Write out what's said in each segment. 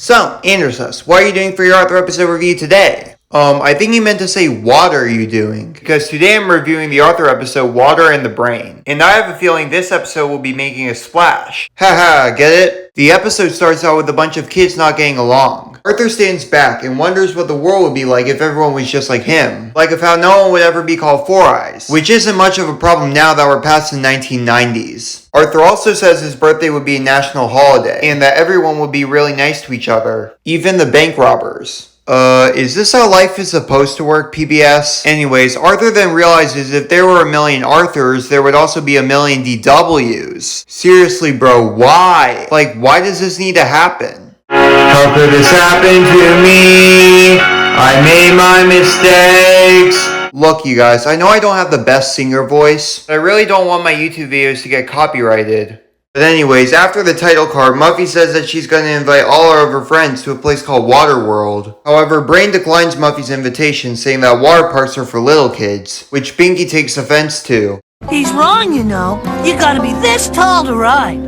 So, Andersus, what are you doing for your Arthur episode review today? I think he meant to say, what are you doing? Because today I'm reviewing the Arthur episode, Water and the Brain. And I have a feeling this episode will be making a splash. Haha, get it? The episode starts out with a bunch of kids not getting along. Arthur stands back and wonders what the world would be like if everyone was just like him. Like if how no one would ever be called Four Eyes. Which isn't much of a problem now that we're past the 1990s. Arthur also says his birthday would be a national holiday. And that everyone would be really nice to each other. Even the bank robbers. Is this how life is supposed to work, PBS? Anyways, Arthur then realizes if there were a million Arthurs, there would also be a million DWs. Seriously, bro, why? Like, why does this need to happen? How could this happen to me? I made my mistakes. Look, you guys, I know I don't have the best singer voice, but I really don't want my YouTube videos to get copyrighted. But anyways, after the title card, Muffy says that she's going to invite all of her friends to a place called Waterworld. However, Brain declines Muffy's invitation, saying that water parks are for little kids, which Binky takes offense to. He's wrong, you know. You gotta be this tall to ride.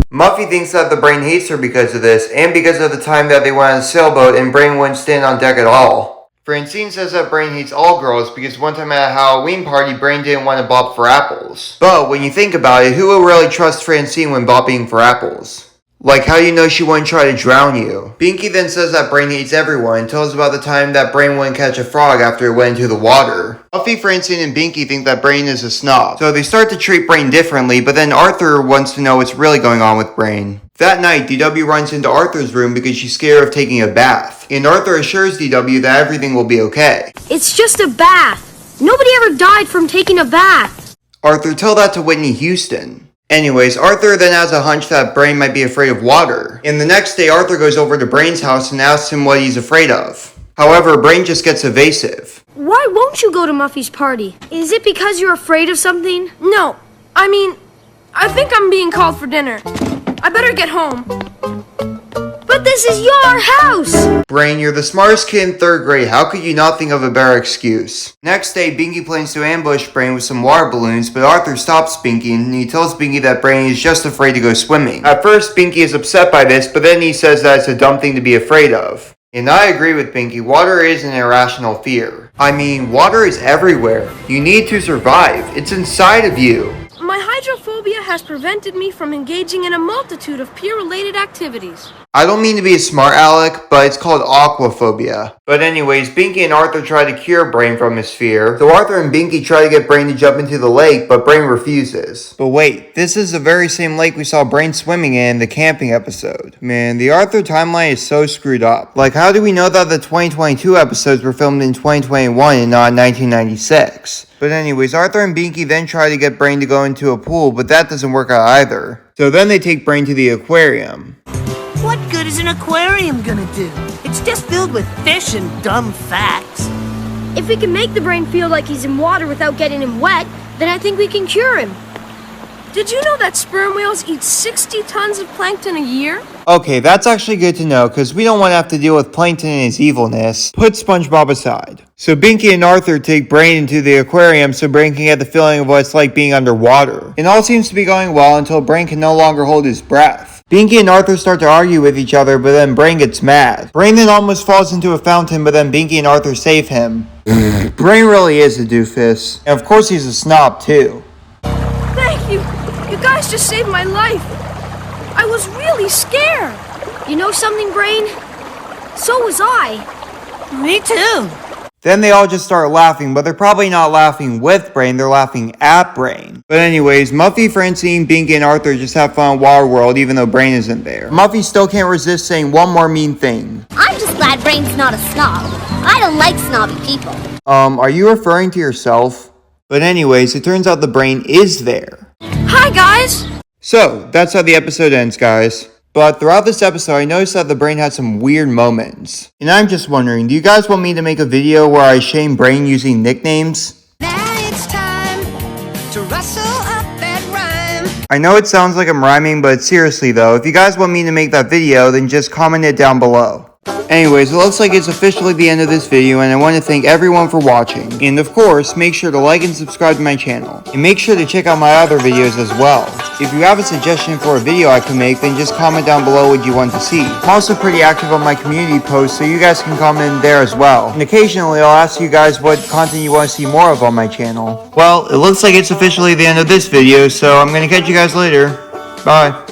Muffy thinks that the Brain hates her because of this, and because of the time that they went on a sailboat and Brain wouldn't stand on deck at all. Francine says that Brain hates all girls because one time at a Halloween party, Brain didn't want to bop for apples. But when you think about it, who would really trust Francine when bopping for apples? Like, how do you know she wouldn't try to drown you? Binky then says that Brain hates everyone and tells about the time that Brain wouldn't catch a frog after it went into the water. Muffy, Francine, and Binky think that Brain is a snob, so they start to treat Brain differently, but then Arthur wants to know what's really going on with Brain. That night, DW runs into Arthur's room because she's scared of taking a bath, and Arthur assures DW that everything will be okay. It's just a bath. Nobody ever died from taking a bath. Arthur, tell that to Whitney Houston. Anyways, Arthur then has a hunch that Brain might be afraid of water. And the next day, Arthur goes over to Brain's house and asks him what he's afraid of. However, Brain just gets evasive. Why won't you go to Muffy's party? Is it because you're afraid of something? No. I think I'm being called for dinner. I better get home. But this is your house! Brain, you're the smartest kid in 3rd grade. How could you not think of a better excuse? Next day, Binky plans to ambush Brain with some water balloons, but Arthur stops Binky and he tells Binky that Brain is just afraid to go swimming. At first, Binky is upset by this, but then he says that it's a dumb thing to be afraid of. And I agree with Binky, water is an irrational fear. Water is everywhere. You need to survive. It's inside of you. My hydrophobia has prevented me from engaging in a multitude of peer-related activities. I don't mean to be a smart aleck, but it's called aquaphobia. But anyways, Binky and Arthur try to cure Brain from his fear. So Arthur and Binky try to get Brain to jump into the lake, but Brain refuses. But wait, this is the very same lake we saw Brain swimming in the camping episode. Man, the Arthur timeline is so screwed up. Like, how do we know that the 2022 episodes were filmed in 2021 and not 1996? But anyways, Arthur and Binky then try to get Brain to go into a pool, but that doesn't work out either. So then they take Brain to the aquarium. What good is an aquarium gonna do? It's just filled with fish and dumb facts. If we can make the Brain feel like he's in water without getting him wet, then I think we can cure him. Did you know that sperm whales eat 60 tons of plankton a year? Okay, that's actually good to know, because we don't want to have to deal with Plankton and his evilness. Put SpongeBob aside. So Binky and Arthur take Brain into the aquarium so Brain can get the feeling of what it's like being underwater. And all seems to be going well until Brain can no longer hold his breath. Binky and Arthur start to argue with each other, but then Brain gets mad. Brain then almost falls into a fountain, but then Binky and Arthur save him. Brain really is a doofus. And of course he's a snob too. Thank you. You guys just saved my life. I was really scared. You know something, Brain? So was I. Me too. Then they all just start laughing, but they're probably not laughing with Brain, they're laughing at Brain. But anyways, Muffy, Francine, Binky, and Arthur just have fun at Waterworld even though Brain isn't there. Muffy still can't resist saying one more mean thing. I'm just glad Brain's not a snob. I don't like snobby people. Are you referring to yourself? But anyways, it turns out the Brain is there. Hi, guys. So, that's how the episode ends, guys. But throughout this episode, I noticed that the Brain had some weird moments. And I'm just wondering, do you guys want me to make a video where I shame Brain using nicknames? Now it's time to rustle up that rhyme. I know it sounds like I'm rhyming, but seriously though, if you guys want me to make that video, then just comment it down below. Anyways, it looks like it's officially the end of this video, and I want to thank everyone for watching. And of course, make sure to like and subscribe to my channel. And make sure to check out my other videos as well. If you have a suggestion for a video I can make, then just comment down below what you want to see. I'm also pretty active on my community posts, so you guys can comment there as well. And occasionally, I'll ask you guys what content you want to see more of on my channel. Well, it looks like it's officially the end of this video, so I'm going to catch you guys later. Bye.